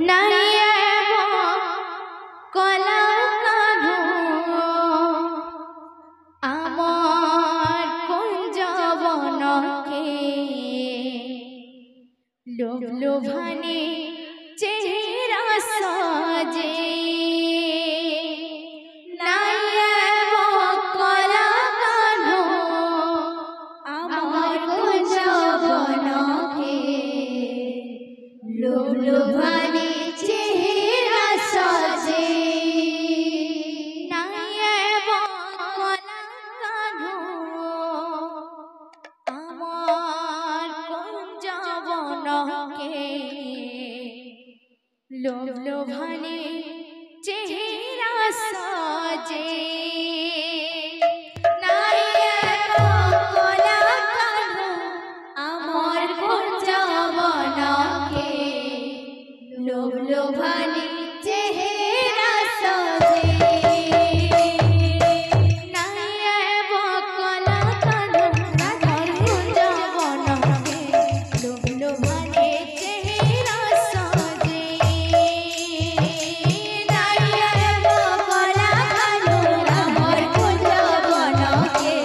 नाइए वो कला कान्हो आमार कुंज बनके लोभ लोभाने चेहरा साजे नाइए वो कला कान्हो आमार कुंज बनके लोभ लोभाने चेहरा साजे नाइए वो कला कान्हो आमार कुंज बनके लोभ लोभाने चेहरा साजे नाइए वो कला कान्हो आमार कुंज बनके लोभ लोभाने चेहरा साजे नाइए वो कला कान्हो आमार कुंज बनके लोभ लोभाने चेहरा साजे नाइए वो कला कान्हो आमार कुंज बनके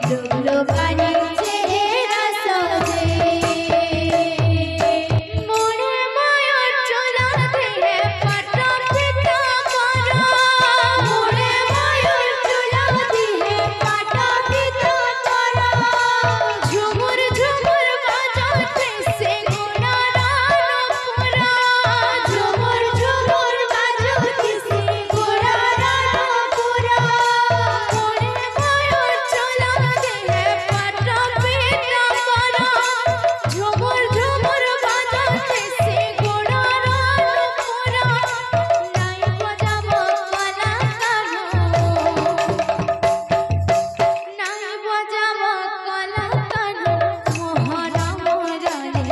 लोभ लोभाने चेहरा साजे मोरे मायर चला दे पाटा पिता करा मोरे मायर चला दे पाटा पिता करा झुमुर झुमुर बाजाते से गुना रानो पूरा झुमुर झुमुर बाजाते से गुना रानो पूरा मोरे मायर चला दे पाटा पिता करा झुमुर झुमुर बाजाते से गुना रानो पूरा नाई बजाबो कला कान्हो नाई बजाबो कला कान्हो मोहरा मोराले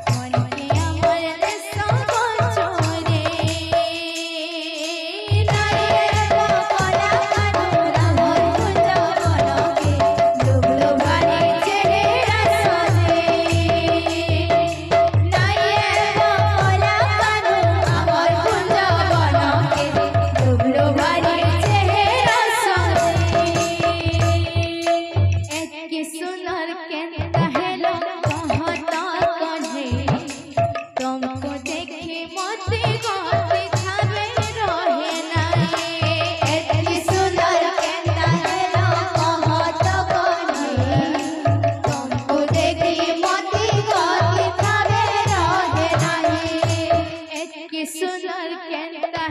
मनके आमार देशो बचोरे नाइए वो कला कान्हो आमार कुंज बनके लोभ लोभाने चेहरा साजे नाइए वो कला कान्हो आमार कुंज बनके लोभ लोभाने चेहरा साजे एके सुंदर केंता हेलो कहता कन्हे तुमको देखे मोती गोती खावे रहे नाइए एके सुंदर केंता हेलो कहता कन्हे तुमको देखे मोती गोती खावे रहे नाइए एके सुंदर केंता